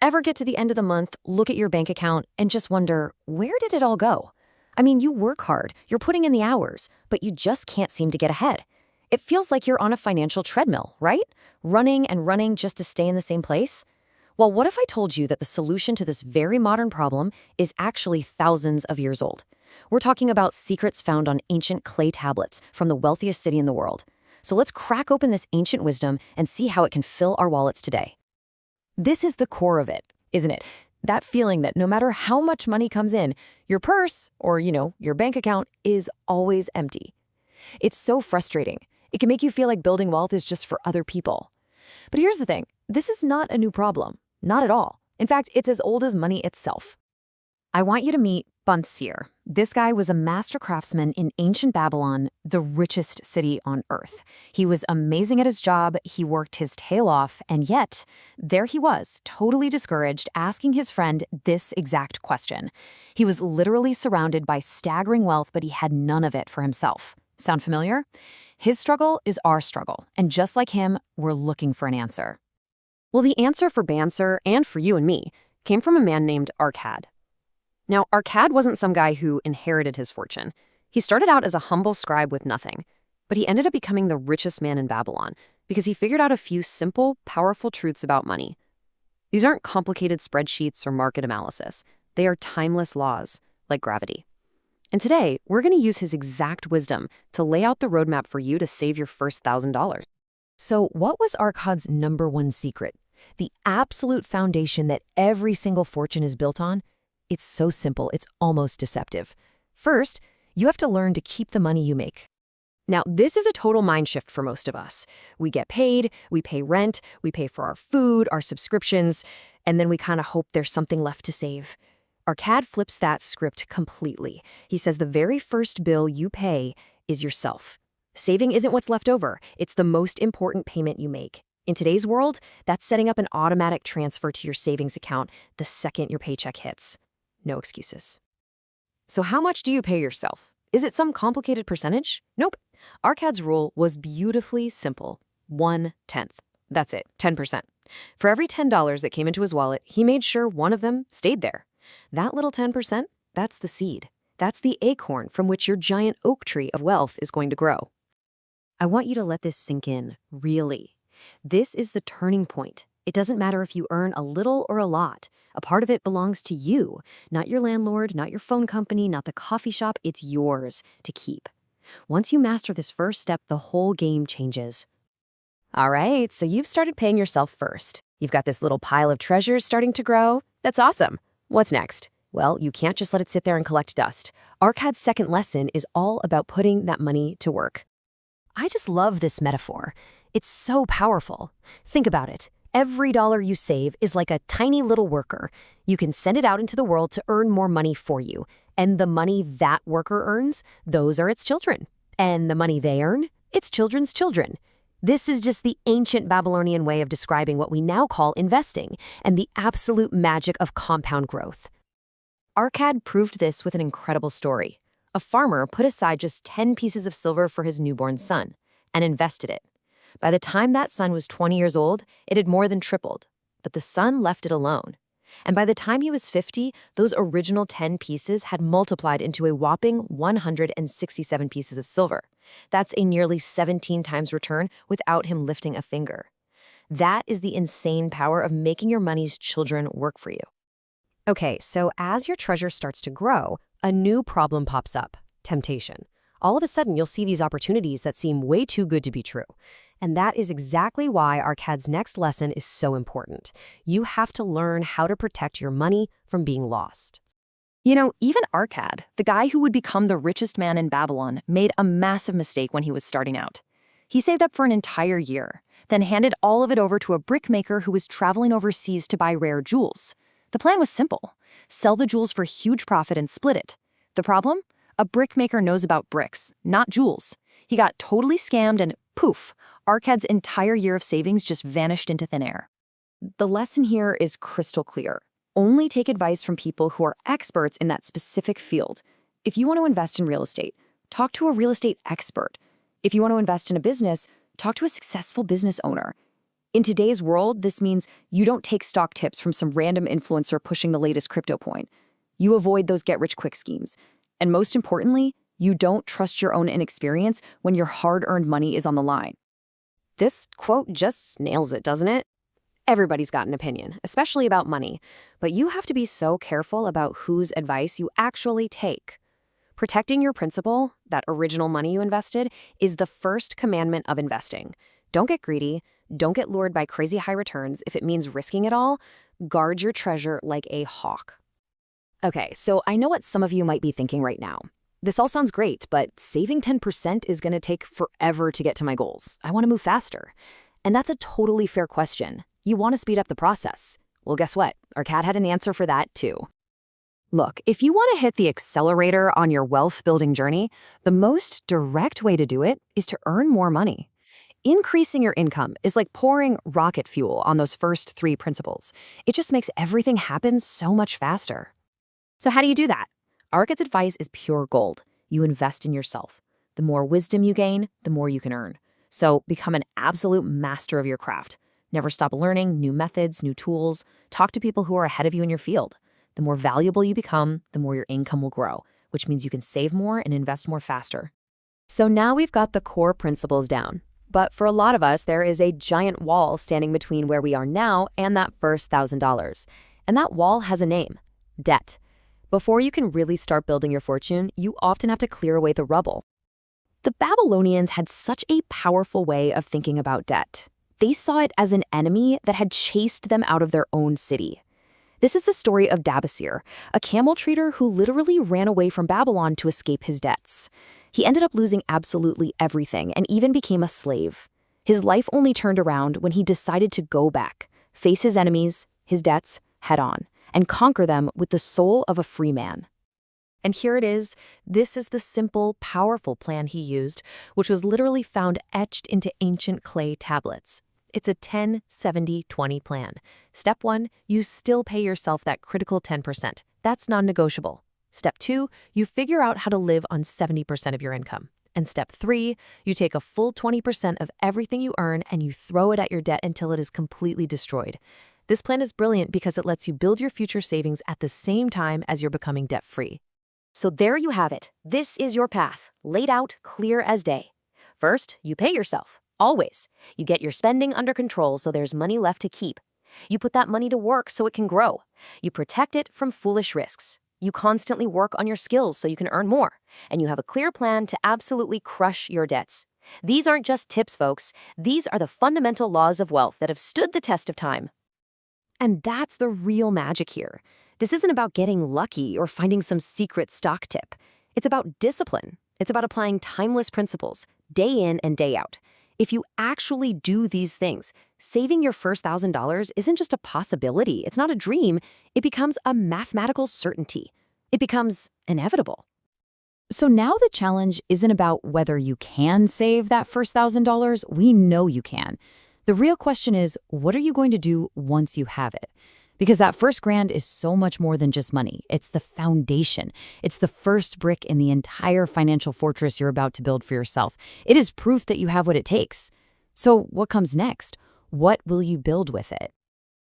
Ever get to the end of the month, look at your bank account, and just wonder, where did it all go? I mean, you work hard, you're putting in the hours, but you just can't seem to get ahead. It feels like you're on a financial treadmill, right? Running and running just to stay in the same place? Well, what if I told you that the solution to this very modern problem is actually thousands of years old? We're talking about secrets found on ancient clay tablets from the wealthiest city in the world. So let's crack open this ancient wisdom and see how it can fill our wallets today. This is the core of it, isn't it? That feeling that no matter how much money comes in, your purse or, your bank account is always empty. It's so frustrating. It can make you feel like building wealth is just for other people. But here's the thing. This is not a new problem. Not at all. In fact, it's as old as money itself. I want you to meet Bansir. This guy was a master craftsman in ancient Babylon, the richest city on earth. He was amazing at his job, he worked his tail off, and yet, there he was, totally discouraged, asking his friend this exact question. He was literally surrounded by staggering wealth, but he had none of it for himself. Sound familiar? His struggle is our struggle, and just like him, we're looking for an answer. Well, the answer for Bansir, and for you and me, came from a man named Arkad. Now, Arkad wasn't some guy who inherited his fortune. He started out as a humble scribe with nothing, but he ended up becoming the richest man in Babylon because he figured out a few simple, powerful truths about money. These aren't complicated spreadsheets or market analysis. They are timeless laws, like gravity. And today, we're going to use his exact wisdom to lay out the roadmap for you to save your first $1,000. So what was Arkad's number one secret? The absolute foundation that every single fortune is built on? It's so simple, it's almost deceptive. First, you have to learn to keep the money you make. Now, this is a total mind shift for most of us. We get paid, we pay rent, we pay for our food, our subscriptions, and then we kind of hope there's something left to save. Arkad flips that script completely. He says the very first bill you pay is yourself. Saving isn't what's left over, it's the most important payment you make. In today's world, that's setting up an automatic transfer to your savings account the second your paycheck hits. No excuses. So how much do you pay yourself? Is it some complicated percentage? Nope. Arkad's rule was beautifully simple. 1/10. That's it, 10%. For every $10 that came into his wallet, he made sure one of them stayed there. That little 10%, that's the seed. That's the acorn from which your giant oak tree of wealth is going to grow. I want you to let this sink in, really. This is the turning point. It doesn't matter if you earn a little or a lot. A part of it belongs to you, not your landlord, not your phone company, not the coffee shop. It's yours to keep. Once you master this first step, the whole game changes. All right, so you've started paying yourself first. You've got this little pile of treasures starting to grow. That's awesome. What's next? Well, you can't just let it sit there and collect dust. Arkad's second lesson is all about putting that money to work. I just love this metaphor. It's so powerful. Think about it. Every dollar you save is like a tiny little worker. You can send it out into the world to earn more money for you. And the money that worker earns, those are its children. And the money they earn, its children's children. This is just the ancient Babylonian way of describing what we now call investing and the absolute magic of compound growth. Arkad proved this with an incredible story. A farmer put aside just 10 pieces of silver for his newborn son and invested it. By the time that son was 20 years old, it had more than tripled, but the son left it alone. And by the time he was 50, those original 10 pieces had multiplied into a whopping 167 pieces of silver. That's a nearly 17 times return without him lifting a finger. That is the insane power of making your money's children work for you. Okay, so as your treasure starts to grow, a new problem pops up: temptation. All of a sudden, you'll see these opportunities that seem way too good to be true. And that is exactly why Arkad's next lesson is so important. You have to learn how to protect your money from being lost. Even Arkad, the guy who would become the richest man in Babylon, made a massive mistake when he was starting out. He saved up for an entire year, then handed all of it over to a brickmaker who was traveling overseas to buy rare jewels. The plan was simple: sell the jewels for huge profit and split it. The problem? A brickmaker knows about bricks, not jewels. He got totally scammed and poof, Arkad's entire year of savings just vanished into thin air. The lesson here is crystal clear. Only take advice from people who are experts in that specific field. If you want to invest in real estate, talk to a real estate expert. If you want to invest in a business, talk to a successful business owner. In today's world, this means you don't take stock tips from some random influencer pushing the latest crypto coin. You avoid those get-rich-quick schemes. And most importantly, you don't trust your own inexperience when your hard-earned money is on the line. This quote just nails it, doesn't it? Everybody's got an opinion, especially about money, but you have to be so careful about whose advice you actually take. Protecting your principal, that original money you invested, is the first commandment of investing. Don't get greedy. Don't get lured by crazy high returns if it means risking it all. Guard your treasure like a hawk. Okay, so I know what some of you might be thinking right now. This all sounds great, but saving 10% is going to take forever to get to my goals. I want to move faster. And that's a totally fair question. You want to speed up the process. Well, guess what? Our cat had an answer for that too. Look, if you want to hit the accelerator on your wealth building journey, the most direct way to do it is to earn more money. Increasing your income is like pouring rocket fuel on those first 3 principles. It just makes everything happen so much faster. So how do you do that? Arkad's advice is pure gold. You invest in yourself. The more wisdom you gain, the more you can earn. So become an absolute master of your craft. Never stop learning new methods, new tools. Talk to people who are ahead of you in your field. The more valuable you become, the more your income will grow, which means you can save more and invest more faster. So now we've got the core principles down. But for a lot of us, there is a giant wall standing between where we are now and that first $1,000. And that wall has a name: debt. Before you can really start building your fortune, you often have to clear away the rubble. The Babylonians had such a powerful way of thinking about debt. They saw it as an enemy that had chased them out of their own city. This is the story of Dabasir, a camel trader who literally ran away from Babylon to escape his debts. He ended up losing absolutely everything and even became a slave. His life only turned around when he decided to go back, face his enemies, his debts, head on, and conquer them with the soul of a free man. And here it is. This is the simple, powerful plan he used, which was literally found etched into ancient clay tablets. It's a 10-70-20 plan. Step 1, you still pay yourself that critical 10%. That's non-negotiable. Step 2, you figure out how to live on 70% of your income. And step 3, you take a full 20% of everything you earn and you throw it at your debt until it is completely destroyed. This plan is brilliant because it lets you build your future savings at the same time as you're becoming debt-free. So there you have it. This is your path, laid out clear as day. First, you pay yourself, always. You get your spending under control so there's money left to keep. You put that money to work so it can grow. You protect it from foolish risks. You constantly work on your skills so you can earn more. And you have a clear plan to absolutely crush your debts. These aren't just tips, folks. These are the fundamental laws of wealth that have stood the test of time. And that's the real magic here. This isn't about getting lucky or finding some secret stock tip. It's about discipline. It's about applying timeless principles, day in and day out. If you actually do these things, saving your first $1,000 isn't just a possibility. It's not a dream. It becomes a mathematical certainty. It becomes inevitable. So now the challenge isn't about whether you can save that first $1,000. We know you can. The real question is, what are you going to do once you have it? Because that first grand is so much more than just money. It's the foundation. It's the first brick in the entire financial fortress you're about to build for yourself. It is proof that you have what it takes. So what comes next? What will you build with it?